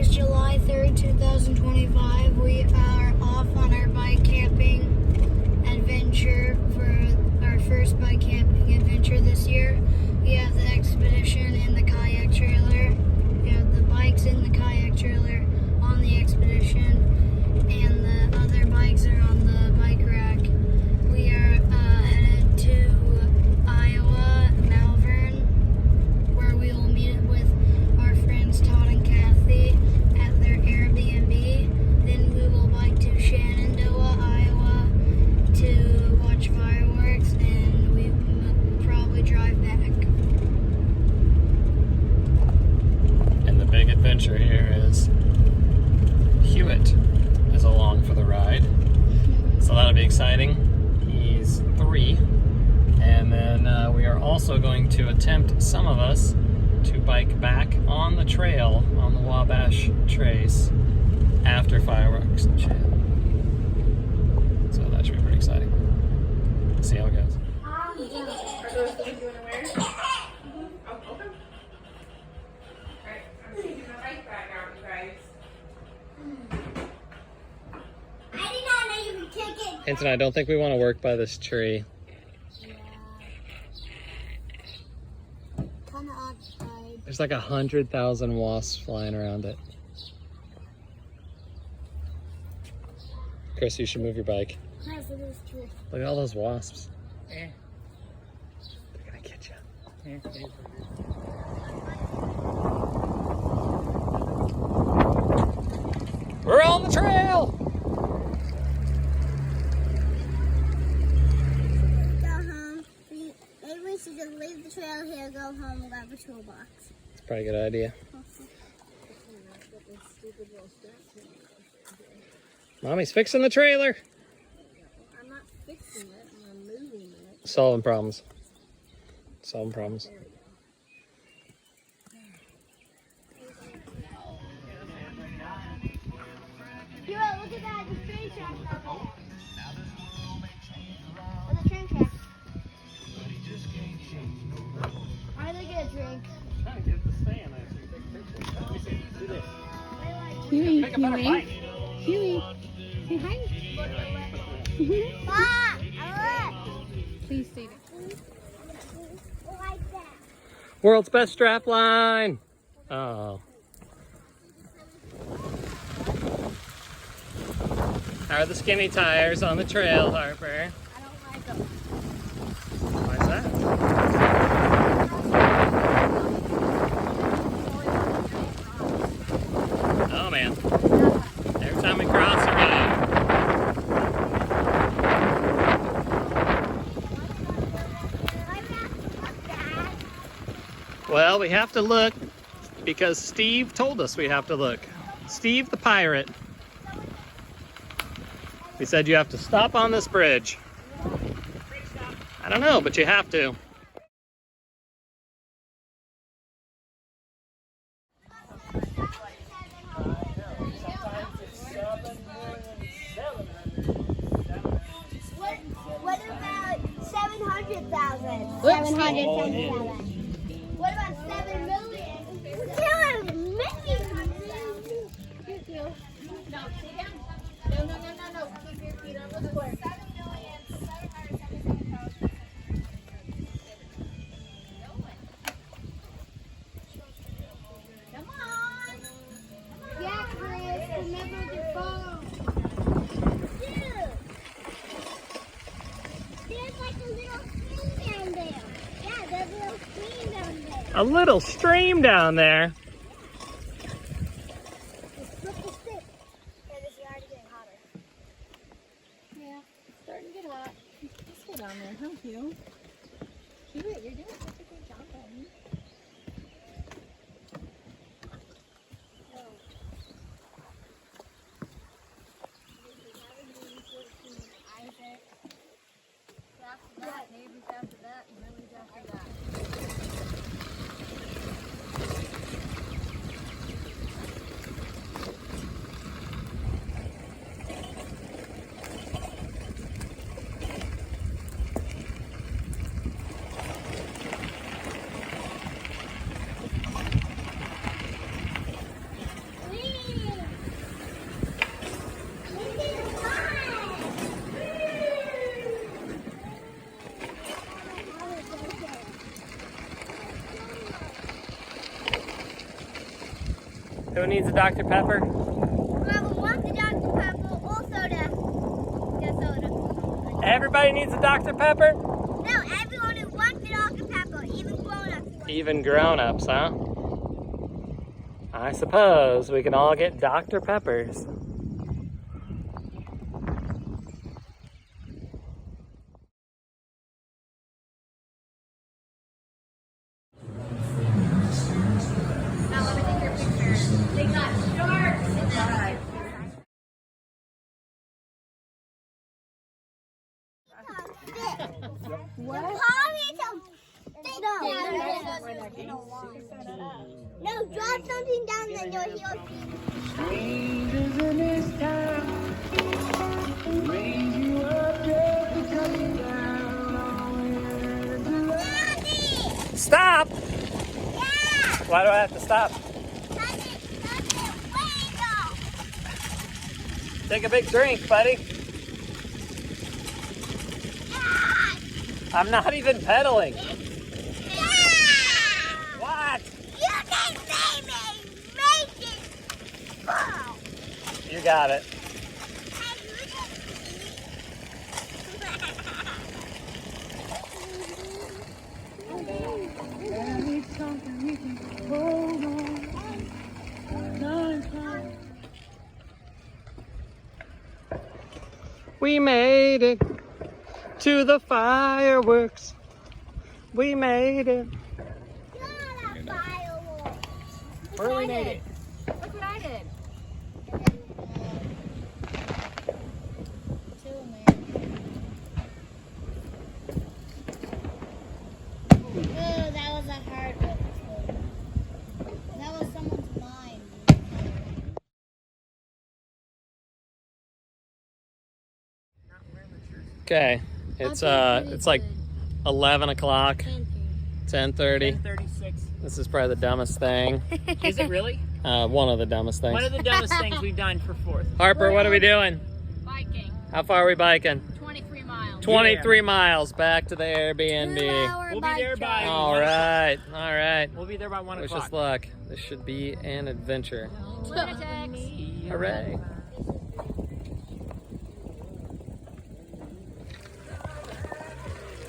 is July 3rd, 2025. We are off on our bike camping adventure for our first bike camping adventure this year. We have the expedition in the kayak trailer. We have the bikes in the kayak trailer on the expedition, and the other bikes are on the bike rack. We are headed to Iowa, Malvern, where we will meet with our friends Todd and Kathy at their Airbnb. Then we will bike to Shenandoah, Iowa to watch fireworks, and we will probably drive back. And the big adventure here is Huett is along for the ride. So that'll be exciting. He's 3. And then we are also going to attempt, some of us, to bike back on the trail on the Wabash Trace after fireworks and shit. So that should be pretty exciting. Let's see how it goes. Are those things you want to wear? Oh, okay. Alright, I'm taking my bike back out, you guys. I did not know you could take it. Hinton, I don't think we want to work by this tree. Kind of outside. There's like 100,000 wasps flying around it. Chris, you should move your bike. Yes, it is true. Look at all those wasps. They're gonna get you. We're on the trail! Go home. Maybe we should just leave the trail here, go home, and grab a toolbox. It's probably a good idea. Mommy's fixing the trailer. I'm not fixing it, I'm moving it. Solving problems. Solving problems. Huett, look at that, the train tracks out there. Where's the train tracks? Why are they gonna drink? Huey, Huey, say hi. Please say it. Like that. World's best strap line. Oh. How are the skinny tires on the trail, Harper? I don't like them. Why is that? Oh man. Every time we cross the road. Well, we have to look because Steve told us we have to look. Steve the pirate. He said you have to stop on this bridge. I don't know, but you have to. What about 700,000? 777. What about 7 million? 7 million? No, sit down. No. Keep your feet on the floor. 7,777,000. Come on. Yeah, Chris, remember your phone. Dude, there's like a little stream down there. Yeah, there's a little stream down there. A little stream down there. Just flip the stick. Yeah, this is already getting hotter. Yeah, it's starting to get hot. Let's go down there, huh, Hugh? Huey, you're doing such a good job, buddy. After that, neighbors after that, and really after that. Who needs a Dr. Pepper? Whoever wants the Dr. Pepper or soda. Get soda. Everybody needs a Dr. Pepper? No, everyone who wants the Dr. Pepper, even grown-ups. Even grown-ups, huh? I suppose we can all get Dr. Peppers. Now let me take your picture. They got sharks in that. What? No, drop something down and you'll hear. Strangers in this town, raise you up just to cut you down. Daddy! Stop! Yeah! Why do I have to stop? Take a big drink, buddy. I'm not even pedaling. What? You can see me making fall. You got it. We made it to the fireworks. We made it. Where we made it. Look what I did. Oh, that was a hard one. That was someone's mind. Okay, it's like 11 o'clock, 10:30. 36. This is probably the dumbest thing. Is it really? One of the dumbest things. One of the dumbest things we've done for 4th. Harper, what are we doing? Biking. How far are we biking? 23 miles. 23 miles back to the Airbnb. We'll be there by. All right, all right. We'll be there by 1 Wish o'clock. us luck. This should be an adventure. Hooray.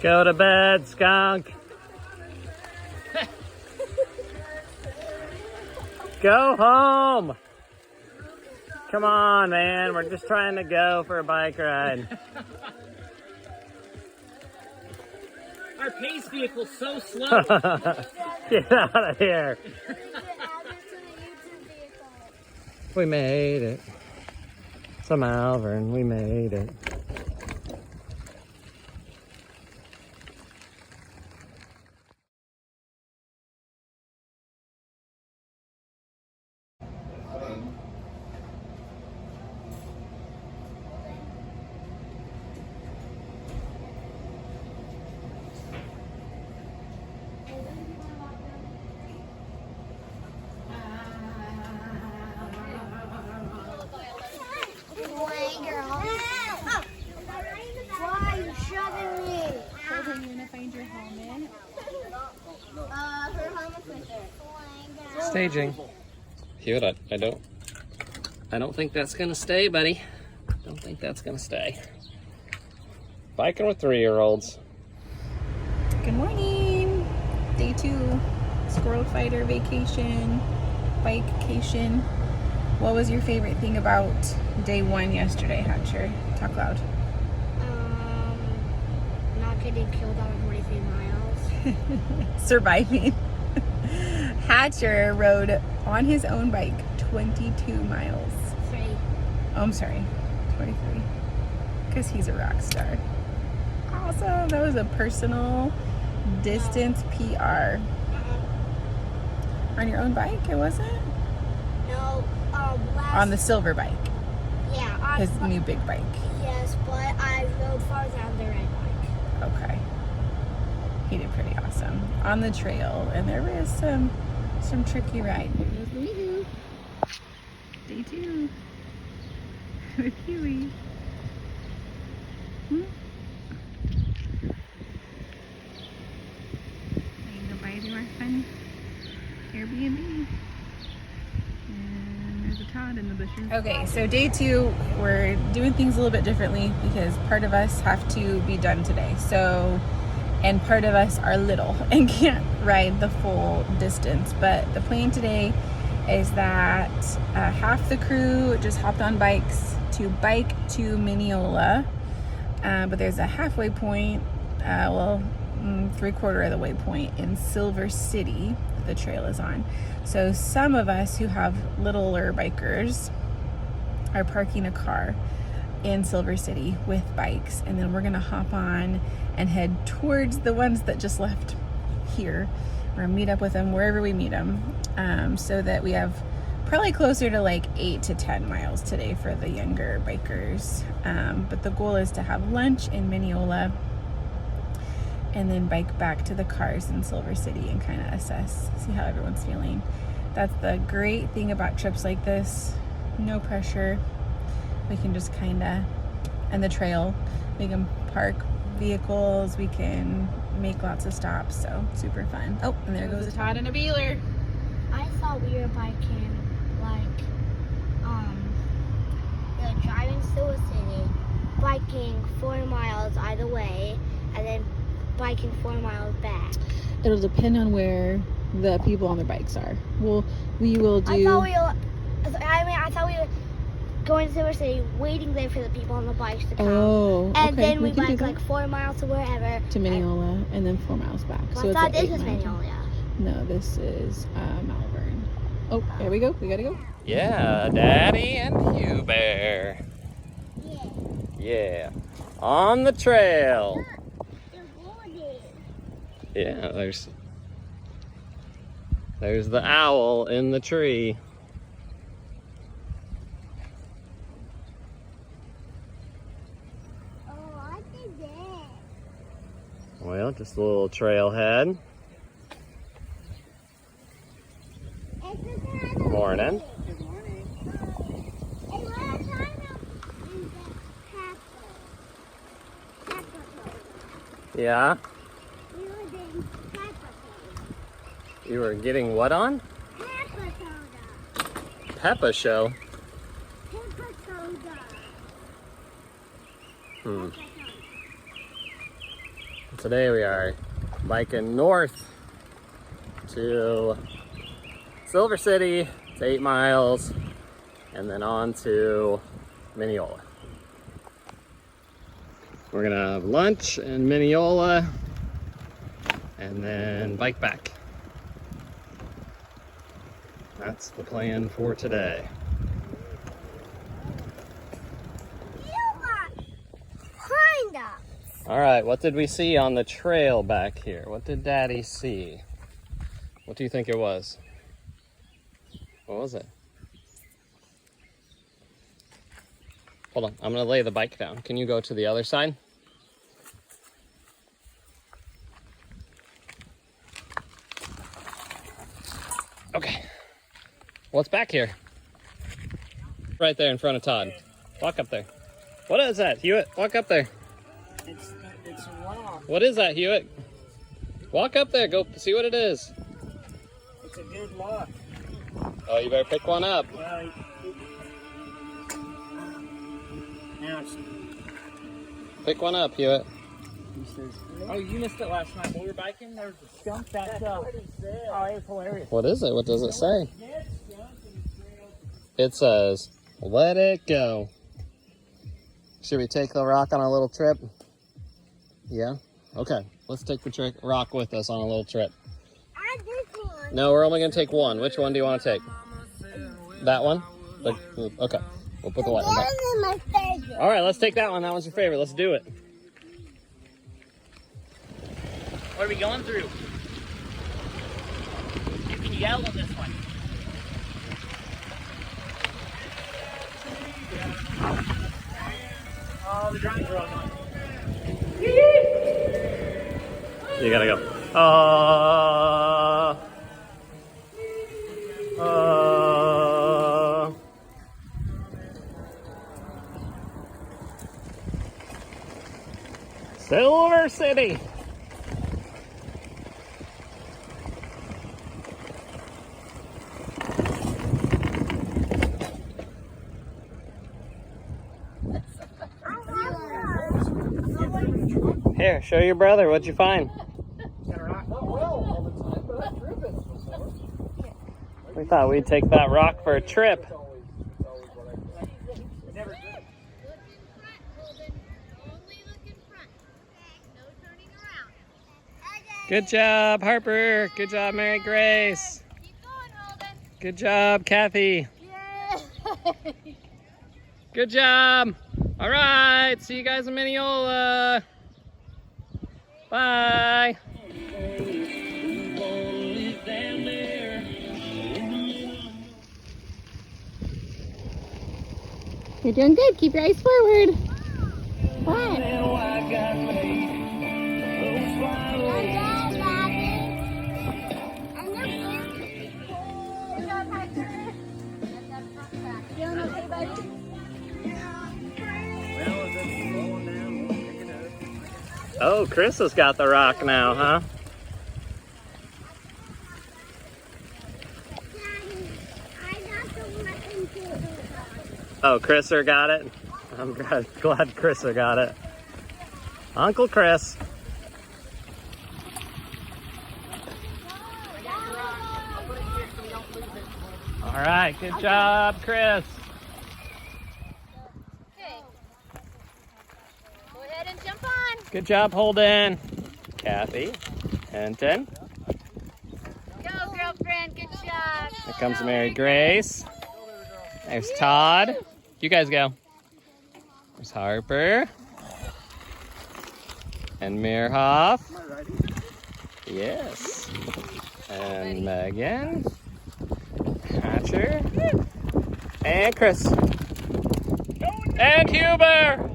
Go to bed, skunk. Go home. Come on, man. We're just trying to go for a bike ride. Our pace vehicle's so slow. Get out of here. We made it. To Malvern, we made it. Why are you shoving me? Holdyn, you gonna find your helmet? Her helmet's right there. Staging. Huett, I don't think that's gonna stay, buddy. Don't think that's gonna stay. Biking with 3-year-olds. Good morning. Day 2. Squirrel Fighter vacation. Bikecation. What was your favorite thing about day 1 yesterday, Hatcher? Talk loud. Not getting killed on 43 miles. Surviving. Hatcher rode on his own bike 22 miles. 3. Oh, I'm sorry, 23. Because he's a rock star. Awesome. That was a personal distance PR. On your own bike, it wasn't? No, last... On the silver bike. Yeah, His new big bike. Yes, but I rode farther on the red bike. Okay. He did pretty awesome. On the trail. And there was some tricky ride. Woohoo. Day 2. With Huey. Hmm? Are you gonna buy any more fun Airbnb? There's a Todd in the bushes. Okay, so day 2, we're doing things a little bit differently because part of us have to be done today. So, and part of us are little and can't ride the full distance. But the plan today is that half the crew just hopped on bikes to bike to Mineola. But there's a halfway point, 3/4 of the way point in Silver City that the trail is on. So some of us who have littler bikers are parking a car in Silver City with bikes, and then we're gonna hop on and head towards the ones that just left here. We're gonna meet up with them wherever we meet them, so that we have probably closer to like 8 to 10 miles today for the younger bikers. But the goal is to have lunch in Mineola and then bike back to the cars in Silver City and kind of assess, see how everyone's feeling. That's the great thing about trips like this. No pressure. We can just kind of, and the trail, we can park vehicles, we can make lots of stops, so super fun. Oh, and there goes a Todd and a Beeler. I thought we were biking driving to the city, biking 4 miles either way, and then biking 4 miles back. It'll depend on where the people on their bikes are. We will do. I thought we were going to Silver City, waiting there for the people on the bikes to come. Oh, okay. And then we can do bike that. like 4 miles to wherever. To Mineola, and then 4 miles back. Well, So I it's thought an this 8 was mile. Mineola. No, this is Malvern. Oh, there we go. We gotta go. Yeah, Daddy and Hugh Bear. Yeah. Yeah. On the trail. Yeah, there's the owl in the tree. Oh, I did that. Well, just a little trailhead. Morning. Good morning. And what I'm talking about is the pepper. Yeah. We were doing pepper You were getting what on? Pepper soda. Peppa show. Pepper soda. Hmm. Today we are biking north to Silver City. It's 8 miles, and then on to Mineola. We're gonna have lunch in Mineola and then bike back. That's the plan for today. Kinda. All right, what did we see on the trail back here? What did Daddy see? What do you think it was? What was it? Hold on, I'm gonna lay the bike down. Can you go to the other side? Okay. What's back here? Right there in front of Todd. Walk up there. What is that, Huett? Walk up there. It's a rock. What is that, Huett? Walk up there, go see what it is. It's a good lock. Oh, you better pick one up. Well, now it's, Pick one up, Huett. he says, oh, you missed it last night when we were biking. There was a skunk that, oh, it was hilarious. What is it? What does it say? It says, let it go. Should we take the rock on a little trip? Yeah? Okay. Let's take the rock with us on a little trip. I did one. No, we're only going to take one. Which one do you want to take? That one? Okay. We'll put the white one back. That was my favorite. All right, let's take that one. That one's your favorite. Let's do it. What are we going through? You can yell on this one. Oh, the drums are on. You gotta go. Silver City. Here, show your brother. What'd you find? Not well all the time, but I've driven before. We thought we'd take that rock for a trip. It's always what I never driven. Look in front, Holdyn. Only look in front. No turning around. Good job, Harper. Good job, Mary Grace. Keep going, Holdyn. Good job, Kathy. Yay! Good job. All right, see you guys in Mineola. Bye. You're doing good. Keep your eyes forward. What? Oh, Chris has got the rock now, huh? Oh, Chriser got it? I'm glad Chriser got it. Uncle Chris. All right, good job, Chris. Okay. Go ahead and jump on. Good job, Holdyn. Kathy, Hinton. Go, girlfriend. Good job. Here comes Mary Grace. There's Todd. You guys go. There's Harper. And Meerhoff. Yes. And Megan. Hatcher. And Chris. And Huber.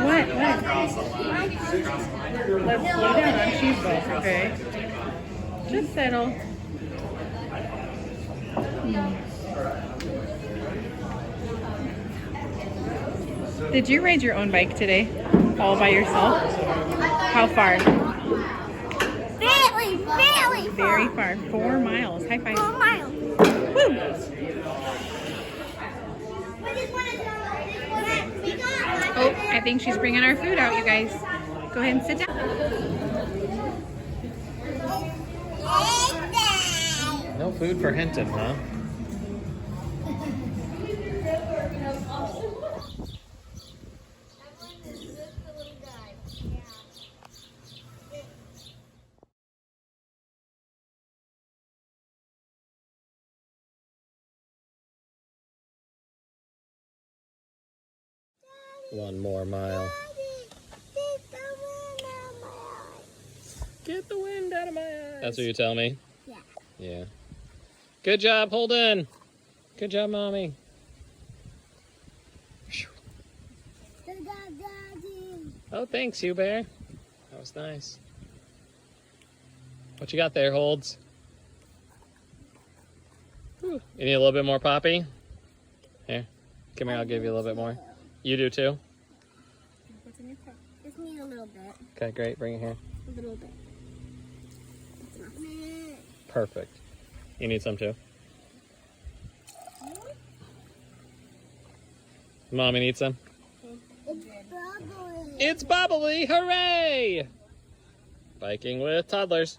What? Let's slow down on cheese balls, okay? Just settle. Did you ride your own bike today? All by yourself? How far? Very far. 4 miles. High five. 4 miles. Woo! Oh, I think she's bringing our food out, you guys. Go ahead and sit down. No food for Hinton, huh? One more mile. Get the wind out of my eyes. That's what you tell me? Yeah. Yeah. Good job, Holdyn. Good job, Mommy. Oh, thanks, Huber. That was nice. What you got there, Holds? Whew. You need a little bit more Poppy? Here. Come here, I'll give you a little bit more. You do too? What's in your cup? Just need a little bit. Okay, great. Bring it here. A little bit. Perfect. You need some too? Mommy needs some? It's bubbly. It's bubbly! Hooray! Biking with toddlers.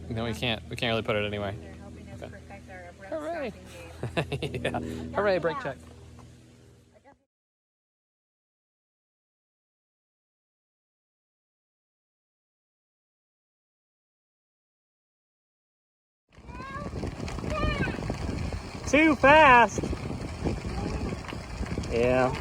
No, we can't. We can't really put it anywhere. Hooray! Yeah. Hooray, brake check. Too fast! Yeah.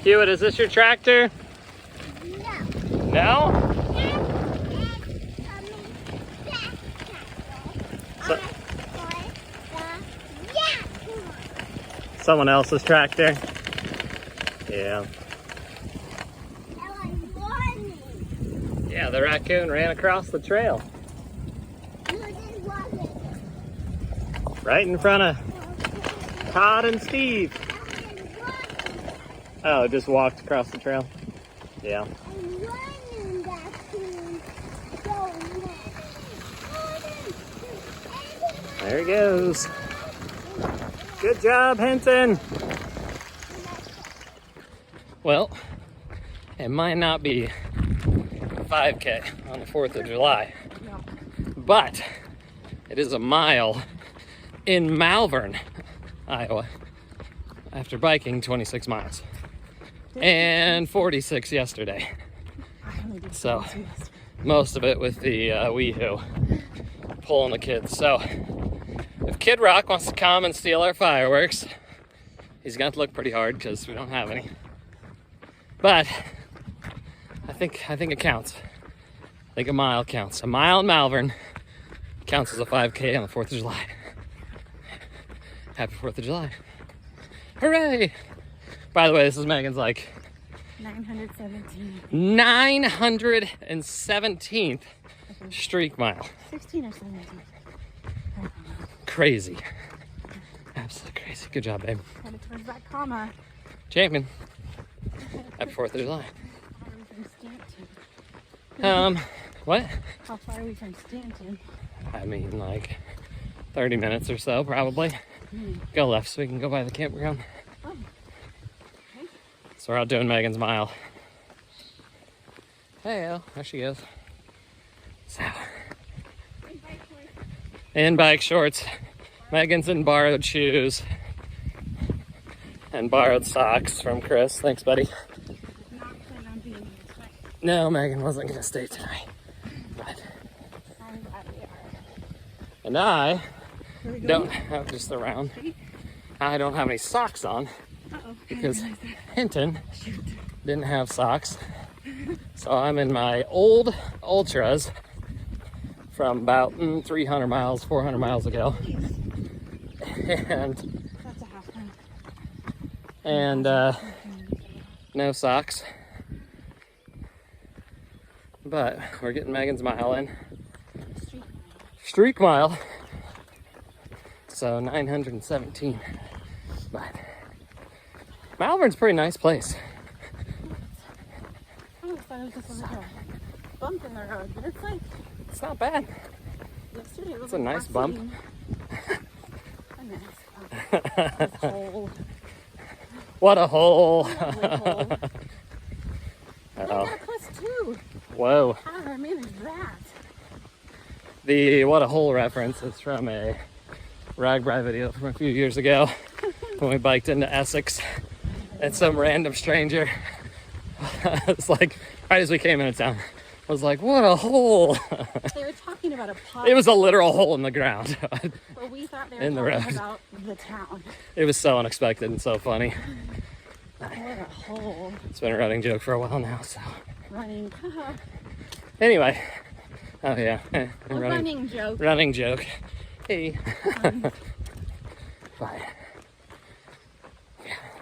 Huett, is this your tractor? No? So, Someone else's tractor. Yeah. Yeah, the raccoon ran across the trail. Right in front of Todd and Steve. Oh, just walked across the trail. Yeah. There he goes. Good job, Hinton. Well, it might not be 5K on the 4th of July, but it is a mile in Malvern, Iowa, after biking 26 miles and 46 yesterday. So most of it with the Weehoo pulling the kids. So if Kid Rock wants to come and steal our fireworks, he's gonna have to look pretty hard because we don't have any. But I think it counts. I think a mile counts. A mile in Malvern counts as a 5K on the 4th of July. Happy 4th of July. Hooray! By the way, this is Megan's like 917th streak mile. 16 or 17. Crazy. Absolutely crazy. Good job, babe. Headed towards that comma. Champion. Happy 4th of July. How far are we from Stanton? What? How far are we from Stanton? I mean, like 30 minutes or so, probably. Go left so we can go by the campground. Oh. Okay. So we're out doing Megan's mile. Hey, there she goes. So, in bike shorts. Megan's in borrowed shoes and borrowed socks from Chris. Thanks, buddy. Not planning on being here tonight. No, Megan wasn't gonna stay tonight. But I'm glad we are. and I Where are we don't going? have just around. I don't have any socks on Uh-oh. because Hinton didn't have socks. So I'm in my old Ultras from about 300 miles, 400 miles ago. And That's a half one. no socks. But we're getting Megan's mile in. Streak mile. So 917. But Malvern's a pretty nice place. I always thought it was just a little bump in the road, but it's like It's not bad. yesterday it was It's a nice bump. A nice bump. Hole. What a hole. hole. I Uh-oh. got a +2. Whoa. How did I manage that? The what a hole reference is from a Ragbri video from a few years ago when we biked into Essex and some random stranger it's like right as we came into town I was like, what a hole. They were talking about a pot. It was a literal hole in the ground. But we thought they were in the talking road. about the town. It was so unexpected and so funny. What a hole. It's been a running joke for a while now, so Running. anyway. Oh yeah. A running joke. Running joke. Hey. Bye.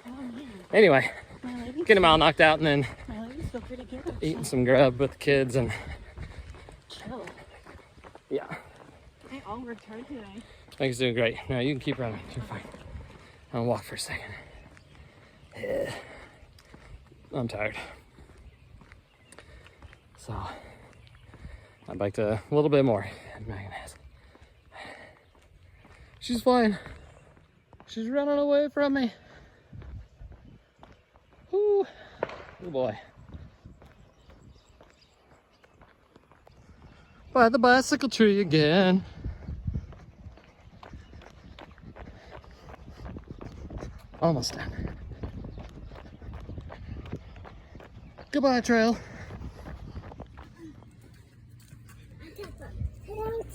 Oh man. Anyway, My legs, get him all knocked out and then my legs feel pretty good. eating some grub with the kids and Chill. yeah. They all worked hard today. Megan's doing great. No, you can keep running. You're fine. I'll walk for a second. Yeah. I'm tired. So I biked a little bit more than Megan has. She's flying. She's running away from me. Ooh. Oh boy. By the bicycle tree again. Almost done. Goodbye, trail.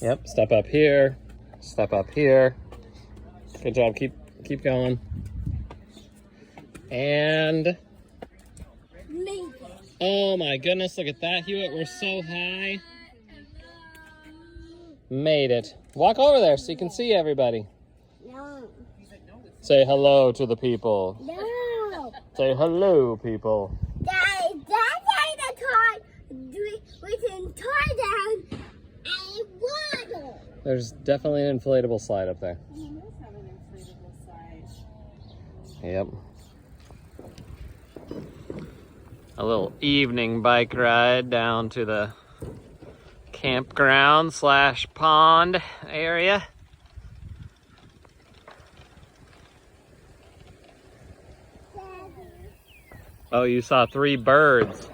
Yep, step up here. Step up here. Good job. Keep going. And oh my goodness, look at that, Huett. We're so high. Made it. Walk over there so you can see everybody. Say hello to the people. No. Say hello, people. That's the toy. We can tie down a water. There's definitely an inflatable slide up there. You must have an inflatable side. Yep. A little evening bike ride down to the campground / pond area. Oh, you saw 3 birds.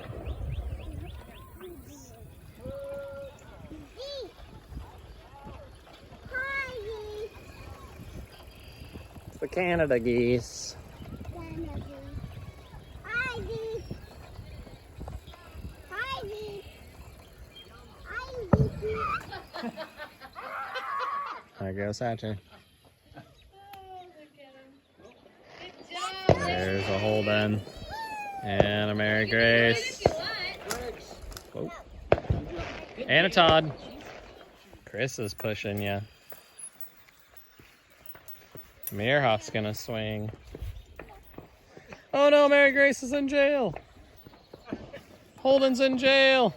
It's the Canada geese. There goes Hatcher. There's a Holdyn and a Mary Grace. Whoa. And a Todd. Chris is pushing you. Meerhoff's gonna swing. Oh no, Mary Grace is in jail. Holdyn's in jail.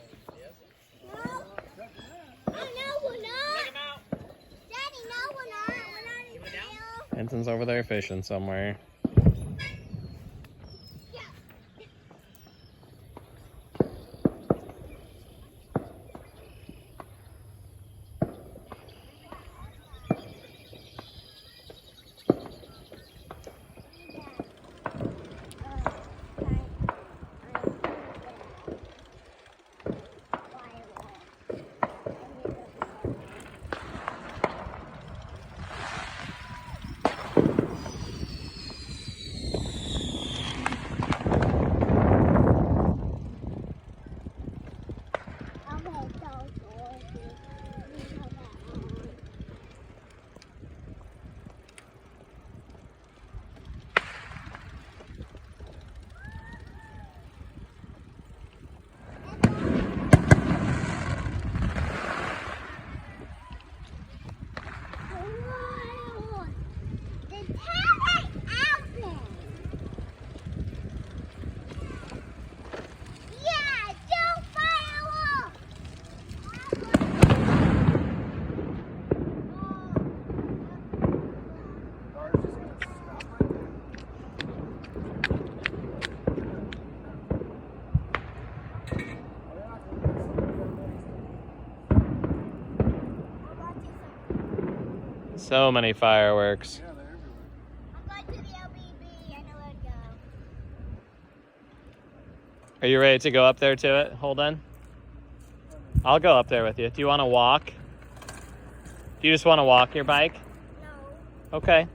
Hinton's over there fishing somewhere. So many fireworks. I'm going to the LBB. I know where to go. Are you ready to go up there to it, Holdyn? I'll go up there with you. Do you want to walk? Do you just want to walk your bike? No. Okay.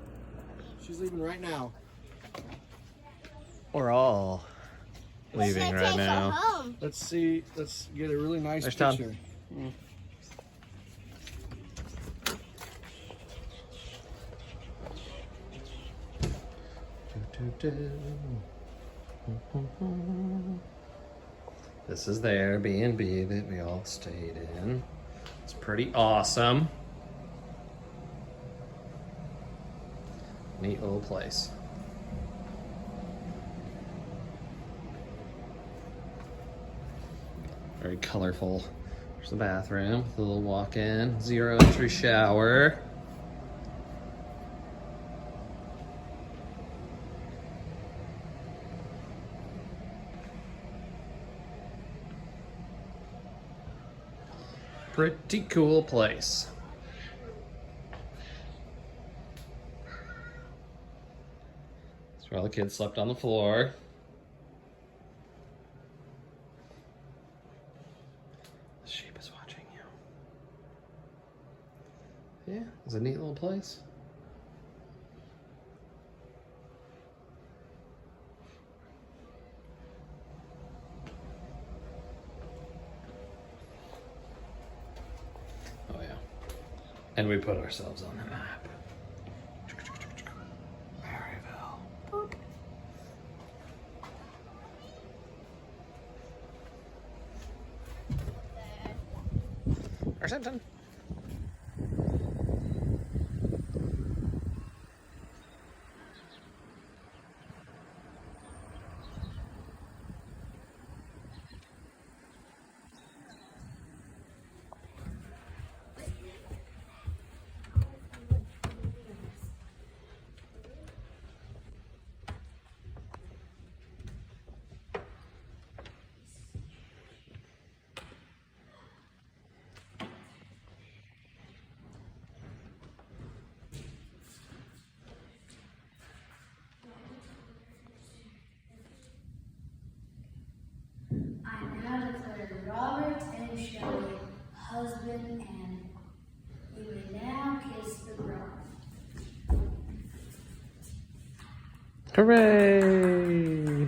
She's leaving right now. We're all leaving right now. Home. Let's see. Let's get a really nice There's Tom. picture. This is the Airbnb that we all stayed in. It's pretty awesome. Neat little place. Very colorful. There's the bathroom with a little walk-in, 0 entry shower. Pretty cool place. That's where all the kids slept on the floor. The sheep is watching you. Yeah, it's a neat little place. And we put ourselves on the map. Maryville. Or something. husband, and we may now kiss the bride. Hooray!